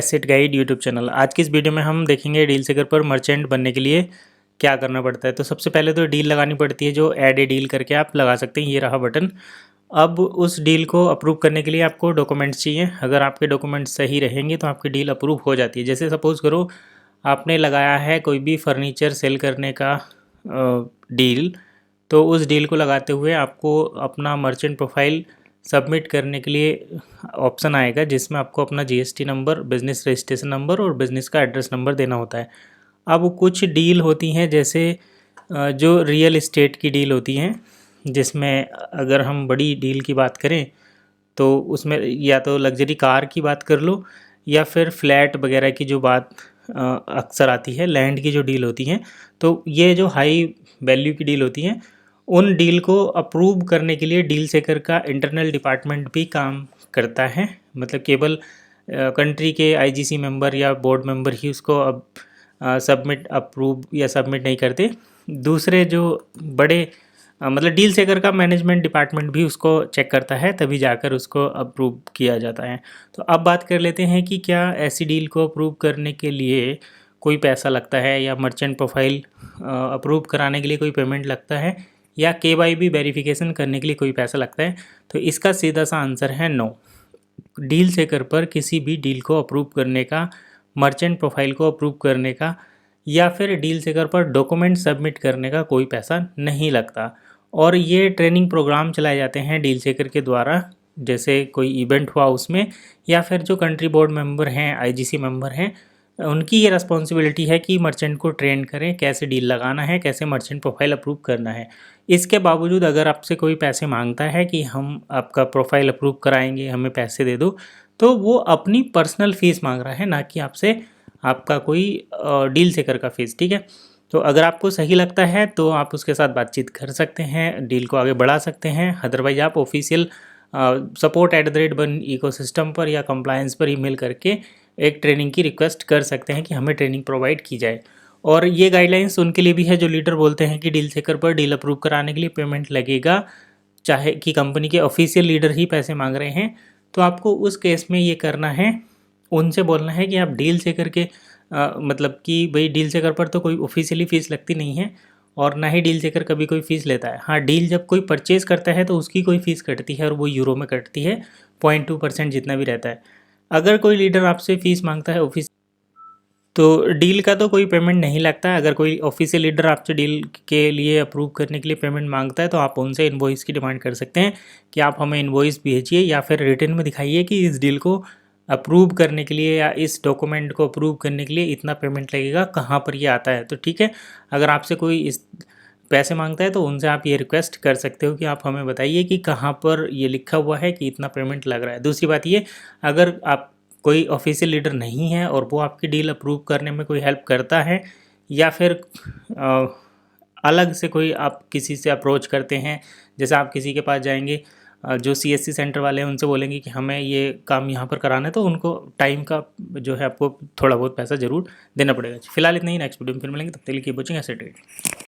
Asset guide YouTube channel. आज की इस वीडियो में हम देखेंगे डील सेकर पर मर्चेंट बनने के लिए क्या करना पड़ता है। तो सबसे पहले तो डील लगानी पड़ती है, जो ऐड ए डील करके आप लगा सकते हैं। ये रहा बटन। अब उस डील को अप्रूव करने के लिए आपको डॉक्यूमेंट्स चाहिए। अगर आपके डॉक्यूमेंट्स सही रहेंगे तो आपकी डील अप्रूव हो जाती है। जैसे सपोज़ करो आपने लगाया है कोई भी फर्नीचर सेल करने का डील, तो उस डील को लगाते हुए आपको अपना मर्चेंट प्रोफाइल सबमिट करने के लिए ऑप्शन आएगा, जिसमें आपको अपना GST number, business registration number और बिज़नेस का एड्रेस नंबर देना होता है। अब कुछ डील होती हैं, जैसे जो रियल इस्टेट की डील होती हैं, जिसमें अगर हम बड़ी डील की बात करें तो उसमें या तो लग्जरी कार की बात कर लो या फिर फ्लैट वगैरह की जो बात अक्सर आती है, लैंड की जो डील होती हैं। तो ये जो हाई वैल्यू की डील होती हैं, उन डील को अप्रूव करने के लिए डील सेकर का इंटरनल डिपार्टमेंट भी काम करता है। मतलब केवल कंट्री के आईजीसी मेंबर या बोर्ड मेंबर ही उसको अब सबमिट अप्रूव या सबमिट नहीं करते। दूसरे जो बड़े मतलब डील सेकर का मैनेजमेंट डिपार्टमेंट भी उसको चेक करता है, तभी जाकर उसको अप्रूव किया जाता है। तो अब बात कर लेते हैं कि क्या ऐसी डील को अप्रूव करने के लिए कोई पैसा लगता है, या मर्चेंट प्रोफाइल अप्रूव कराने के लिए कोई पेमेंट लगता है, या केवाईबी वेरिफिकेशन करने के लिए कोई पैसा लगता है। तो इसका सीधा सा आंसर है नो। डील सेकर पर किसी भी डील को अप्रूव करने का, मर्चेंट प्रोफाइल को अप्रूव करने का, या फिर डील सेकर पर डॉक्यूमेंट सबमिट करने का कोई पैसा नहीं लगता। और ये ट्रेनिंग प्रोग्राम चलाए जाते हैं डील सेकर के द्वारा, जैसे कोई इवेंट हुआ उसमें, या फिर जो कंट्री बोर्ड मेंबर हैं, आईजीसी मेंबर हैं, उनकी ये रिस्पॉन्सिबिलिटी है कि मर्चेंट को ट्रेन करें, कैसे डील लगाना है, कैसे मर्चेंट प्रोफाइल अप्रूव करना है। इसके बावजूद अगर आपसे कोई पैसे मांगता है कि हम आपका प्रोफाइल अप्रूव कराएंगे, हमें पैसे दे दो, तो वो अपनी पर्सनल फ़ीस मांग रहा है, ना कि आपसे आपका कोई डील सेकर का फ़ीस। ठीक है, तो अगर आपको सही लगता है तो आप उसके साथ बातचीत कर सकते हैं, डील को आगे बढ़ा सकते हैं। अदरवाइज आप ऑफिशियल support@1ecosystem पर या कंप्लायंस पर ईमेल करके एक ट्रेनिंग की रिक्वेस्ट कर सकते हैं कि हमें ट्रेनिंग प्रोवाइड की जाए। और ये गाइडलाइंस उनके लिए भी है जो लीडर बोलते हैं कि डील सेकर पर डील अप्रूव कराने के लिए पेमेंट लगेगा, चाहे कि कंपनी के ऑफिशियल लीडर ही पैसे मांग रहे हैं। तो आपको उस केस में ये करना है, उनसे बोलना है कि आप डील सेकर के मतलब कि भाई डील सेकर पर तो कोई ऑफिशियली फ़ीस लगती नहीं है, और ना ही डील सेकर कभी कोई फ़ीस लेता है। हाँ, डील जब कोई परचेज़ करता है तो उसकी कोई फ़ीस कटती है, और वो यूरो में कटती है, 0.2% जितना भी रहता है। अगर कोई लीडर आपसे फ़ीस मांगता है ऑफिस, तो डील का तो कोई पेमेंट नहीं लगता। अगर कोई ऑफिशियल लीडर आपसे डील के लिए अप्रूव करने के लिए पेमेंट मांगता है तो आप उनसे इनवॉइस की डिमांड कर सकते हैं कि आप हमें इनवॉइस भेजिए, या फिर रिटन में दिखाइए कि इस डील को अप्रूव करने के लिए या इस डॉक्यूमेंट को अप्रूव करने के लिए इतना पेमेंट लगेगा, कहाँ पर ये आता है। तो ठीक है, अगर आपसे कोई इस पैसे मांगता है तो उनसे आप ये रिक्वेस्ट कर सकते हो कि आप हमें बताइए कि कहाँ पर ये लिखा हुआ है कि इतना पेमेंट लग रहा है। दूसरी बात ये, अगर आप कोई ऑफिशियल लीडर नहीं है और वो आपकी डील अप्रूव करने में कोई हेल्प करता है, या फिर अलग से कोई आप किसी से अप्रोच करते हैं, जैसे आप किसी के पास जाएंगे जो सीएससी सेंटर वाले हैं, उनसे बोलेंगे कि हमें ये काम यहाँ पर कराना है, तो उनको टाइम का जो है आपको थोड़ा बहुत पैसा ज़रूर देना पड़ेगा। फिलहाल इतना ही, नेक्स्ट वीडियो में फिर मिलेंगे, तब तक के लिए कीप वॉचिंग एसेट गाइड।